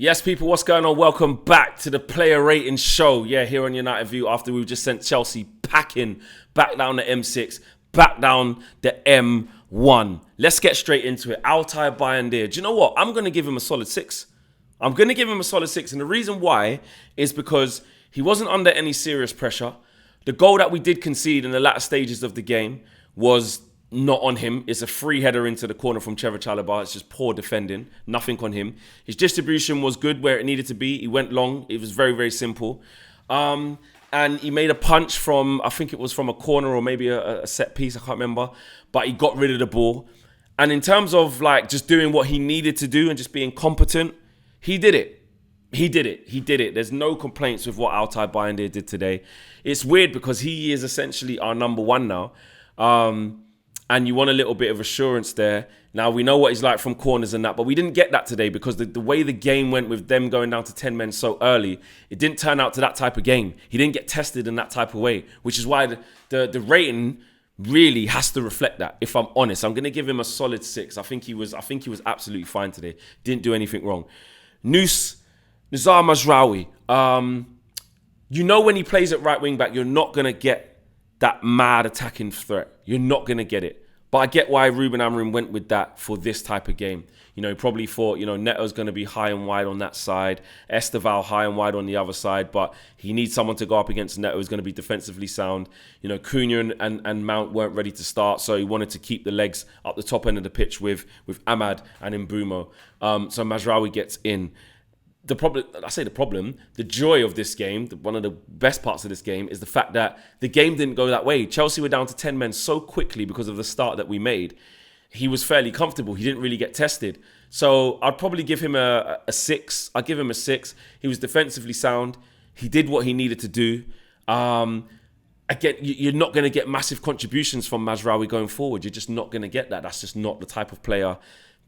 Yes, people, what's going on? Welcome back to the Player Rating Show. Yeah, here on United View after we've just sent Chelsea packing back down the M6, back down the M1. Let's get straight into it. Altay Bayındır. Do you know what? I'm going to give him a solid 6. I'm going to give him a solid 6. And the reason why is because he wasn't under any serious pressure. The goal that we did concede in the latter stages of the game was not on him. It's a free header into the corner from Trevor Chalobah. It's just poor defending. Nothing on him. His distribution was good where it needed to be. He went long. It was very, very simple. And he made a punch from, I think it was from a corner or maybe a set piece. I can't remember. But he got rid of the ball. And in terms of like just doing what he needed to do and just being competent, he did it. He did it. There's no complaints with what Altay Bayındır did today. It's weird because he is essentially our number one now. And you want a little bit of assurance there. Now, we know what he's like from corners and that, but we didn't get that today because the way the game went with them going down to 10 men so early, it didn't turn out to that type of game. He didn't get tested in that type of way, which is why the rating really has to reflect that. If I'm honest, I'm going to give him a solid 6. I think he was absolutely fine today. Didn't do anything wrong. Nizar Mazraoui. You know when he plays at right wing back, you're not going to get that mad attacking threat. You're not going to get it. But I get why Ruben Amorim went with that for this type of game. You know, he probably thought, Neto's going to be high and wide on that side. Esteval high and wide on the other side. But he needs someone to go up against Neto who's going to be defensively sound. Cunha and Mount weren't ready to start. So he wanted to keep the legs up the top end of the pitch with Ahmad and Mbeumo. So Mazraoui gets in. The joy of this game, one of the best parts of this game is the fact that the game didn't go that way. Chelsea were down to 10 men so quickly because of the start that we made. He was fairly comfortable. He didn't really get tested. So I'd probably give him a 6. I'd give him a 6. He was defensively sound. He did what he needed to do. Again, you're not going to get massive contributions from Mazraoui going forward. You're just not going to get that. That's just not the type of player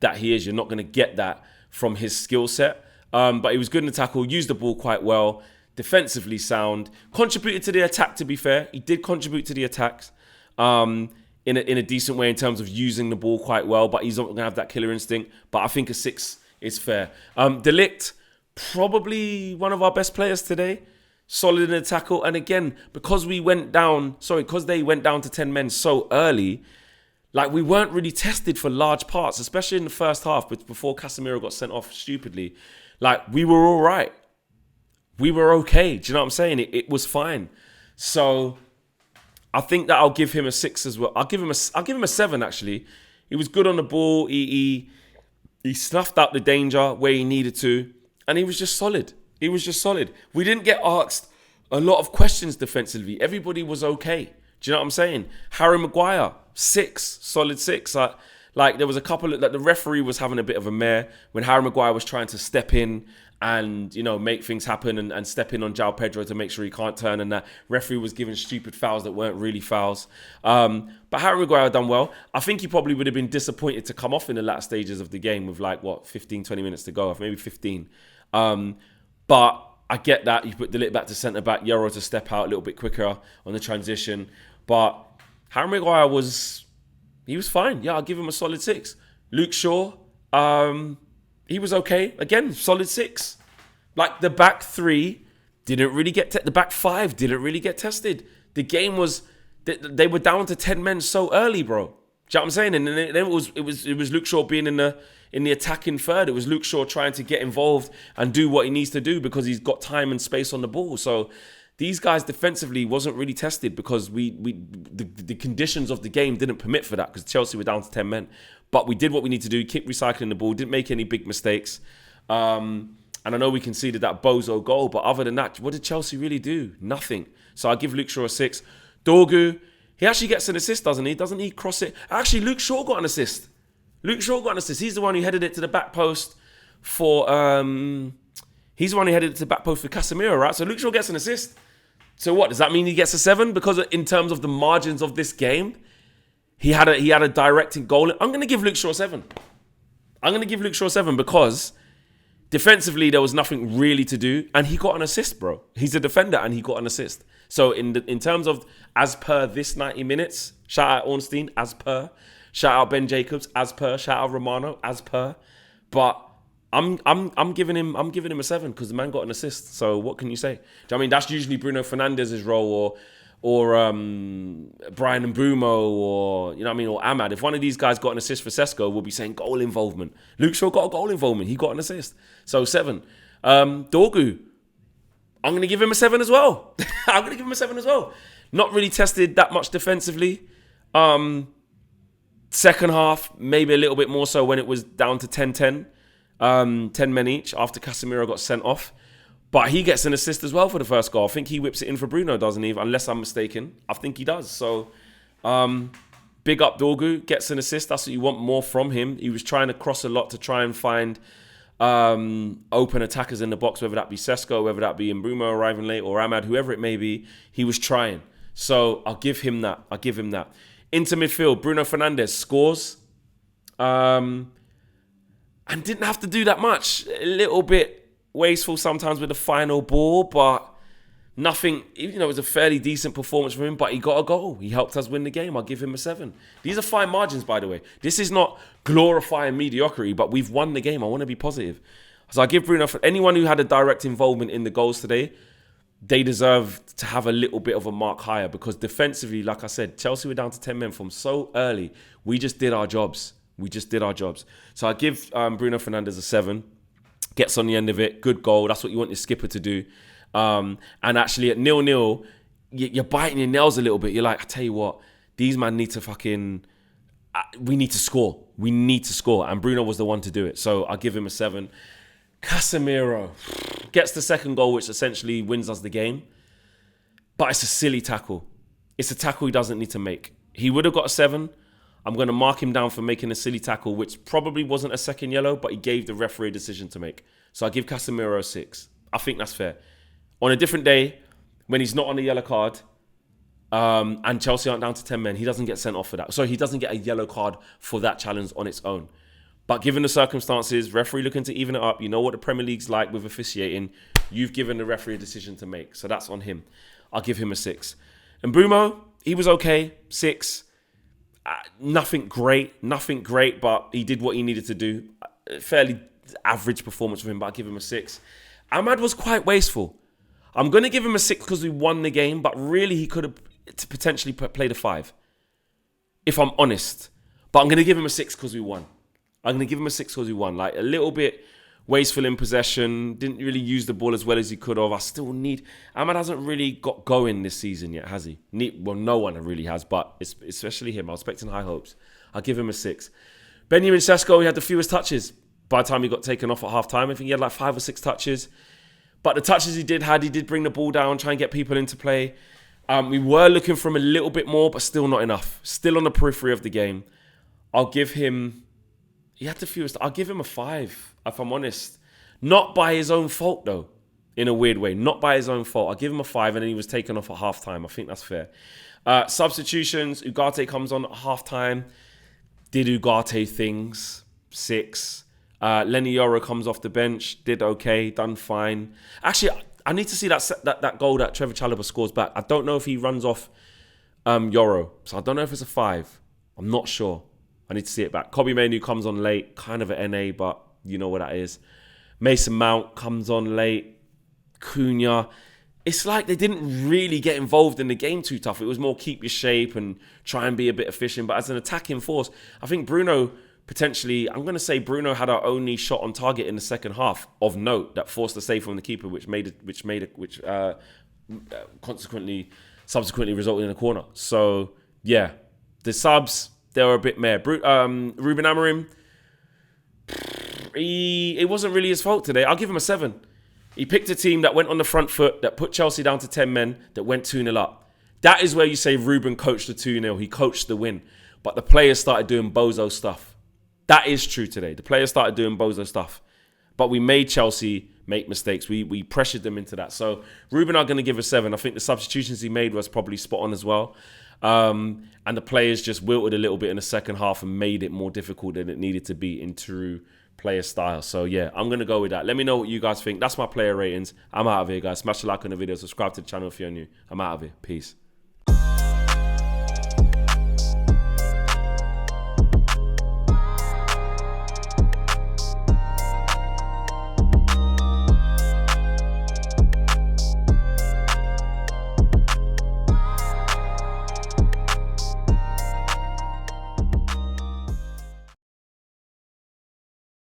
that he is. You're not going to get that from his skill set. But he was good in the tackle, used the ball quite well, defensively sound, contributed to the attack, to be fair. He did contribute to the attacks in a decent way in terms of using the ball quite well, but he's not going to have that killer instinct. But I think a 6 is fair. De Ligt, probably one of our best players today. Solid in the tackle. And again, because they went down to 10 men so early, like we weren't really tested for large parts, especially in the first half, but before Casemiro got sent off stupidly. Like, we were all right. We were okay. Do you know what I'm saying? It was fine. So I think that I'll give him a 6 as well. I'll give him a 7, actually. He was good on the ball. He snuffed out the danger where he needed to. And he was just solid. We didn't get asked a lot of questions defensively. Everybody was okay. Do you know what I'm saying? Harry Maguire, 6. Solid 6. Like, there was a couple that the referee was having a bit of a mare when Harry Maguire was trying to step in and, make things happen and step in on João Pedro to make sure he can't turn, and that referee was giving stupid fouls that weren't really fouls. But Harry Maguire done well. I think he probably would have been disappointed to come off in the latter stages of the game with 15, 20 minutes to go, maybe 15. But I get that. You put De Ligt back to centre-back, Euro to step out a little bit quicker on the transition. But Harry Maguire he was fine. Yeah, I'll give him a solid 6. Luke Shaw, he was okay. Again, solid 6. Like, the back 3 didn't really get the back 5 didn't really get tested. The game was, they were down to 10 men so early, bro. Do you know what I'm saying? And then it was Luke Shaw being in the attacking third. It was Luke Shaw trying to get involved and do what he needs to do because he's got time and space on the ball. So these guys defensively wasn't really tested because the conditions of the game didn't permit for that because Chelsea were down to 10 men. But we did what we need to do, keep recycling the ball, didn't make any big mistakes. And I know we conceded that bozo goal, but other than that, what did Chelsea really do? Nothing. So I give Luke Shaw a 6. Dorgu, he actually gets an assist, doesn't he? Doesn't he cross it? Actually, Luke Shaw got an assist. He's the one who headed it to the back post for Casemiro, right? So Luke Shaw gets an assist. So what, does that mean he gets a 7? Because in terms of the margins of this game, he had a directing goal. I'm going to give Luke Shaw a 7. Because defensively there was nothing really to do, and he got an assist, bro. He's a defender and he got an assist. So in terms of as per this 90 minutes, shout out Ornstein, as per, shout out Ben Jacobs, as per, shout out Romano, as per. But I'm giving him a 7 because the man got an assist. So what can you say? Do you know what I mean? That's usually Bruno Fernandes's role, or Brian Mbeumo, or you know what I mean, or Ahmad. If one of these guys got an assist for Sesko, we'll be saying goal involvement. Luke Shaw got a goal involvement. He got an assist. So 7. Dorgu, I'm going to give him a 7 as well. I'm going to give him a 7 as well. Not really tested that much defensively. Second half, maybe a little bit more so when it was down to 10-10. 10 men each after Casemiro got sent off. But he gets an assist as well for the first goal. I think he whips it in for Bruno, doesn't he? Unless I'm mistaken. I think he does. So, big up Dorgu. Gets an assist. That's what you want more from him. He was trying to cross a lot to try and find open attackers in the box, whether that be Sesko, whether that be Mbeumo arriving late, or Ahmad, whoever it may be. He was trying. So, I'll give him that. Into midfield, Bruno Fernandes scores. And didn't have to do that much. A little bit wasteful sometimes with the final ball, but nothing, even though it was a fairly decent performance from him, but he got a goal. He helped us win the game. I'll give him a 7. These are fine margins, by the way. This is not glorifying mediocrity, but we've won the game. I want to be positive. So I give Bruno, for anyone who had a direct involvement in the goals today, they deserve to have a little bit of a mark higher, because defensively, like I said, Chelsea were down to 10 men from so early. We just did our jobs. So I give Bruno Fernandes a 7. Gets on the end of it. Good goal. That's what you want your skipper to do. And actually at 0-0, you're biting your nails a little bit. You're like, I tell you what, these man need to fucking... we need to score. And Bruno was the one to do it. So I'll give him a 7. Casemiro gets the second goal, which essentially wins us the game. But it's a silly tackle. It's a tackle he doesn't need to make. He would have got a 7. I'm going to mark him down for making a silly tackle, which probably wasn't a second yellow, but he gave the referee a decision to make. So I give Casemiro a 6. I think that's fair. On a different day, when he's not on a yellow card, and Chelsea aren't down to 10 men, he doesn't get sent off for that. So he doesn't get a yellow card for that challenge on its own. But given the circumstances, referee looking to even it up, you know what the Premier League's like with officiating, you've given the referee a decision to make. So that's on him. I'll give him a 6. And Mbeumo, he was okay, 6. Nothing great, but he did what he needed to do. Fairly average performance from him, but I'll give him a 6. Ahmad was quite wasteful. I'm going to give him a 6 because we won the game, but really he could have potentially played a 5, if I'm honest. But I'm going to give him a 6 because we won. Like a little bit wasteful in possession, didn't really use the ball as well as he could have. Ahmad hasn't really got going this season yet, has he? Well, no one really has, but especially him. I was expecting high hopes. I'll give him a 6. Benjamin Sesko, he had the fewest touches by the time he got taken off at half-time. I think he had like 5 or 6 touches. But the touches he did bring the ball down, try and get people into play. We were looking for him a little bit more, but still not enough. Still on the periphery of the game. I'll give him... He had the fewest... I'll give him a 5, if I'm honest. Not by his own fault, though. In a weird way. Not by his own fault. I'll give him a 5, and then he was taken off at half-time. I think that's fair. Substitutions. Ugarte comes on at half-time. Did Ugarte things. 6. Lenny Yoro comes off the bench. Did okay. Done fine. Actually, I need to see that goal that Trevor Chalobah scores back. I don't know if he runs off Yoro. So I don't know if it's a 5. I'm not sure. I need to see it back. Kobe Mainoo comes on late. Kind of an NA, but you know what that is. Mason Mount comes on late. Cunha. It's like they didn't really get involved in the game too tough. It was more keep your shape and try and be a bit efficient. But as an attacking force, I think Bruno potentially... I'm going to say Bruno had our only shot on target in the second half of note that forced a save from the keeper, which subsequently resulted in a corner. So, yeah. The subs... They were a bit meh. Ruben Amorim, it wasn't really his fault today. I'll give him a 7. He picked a team that went on the front foot, that put Chelsea down to 10 men, that went 2-0 up. That is where you say Ruben coached the 2-0. He coached the win. But the players started doing bozo stuff. That is true today. The players started doing bozo stuff. But we made Chelsea make mistakes. We pressured them into that. So Ruben are going to give a 7. I think the substitutions he made was probably spot on as well. And the players just wilted a little bit in the second half and made it more difficult than it needed to be in true player style. So yeah, I'm going to go with that. Let me know what you guys think. That's my player ratings. I'm out of here, guys. Smash the like on the video. Subscribe to the channel if you're new. I'm out of here. Peace.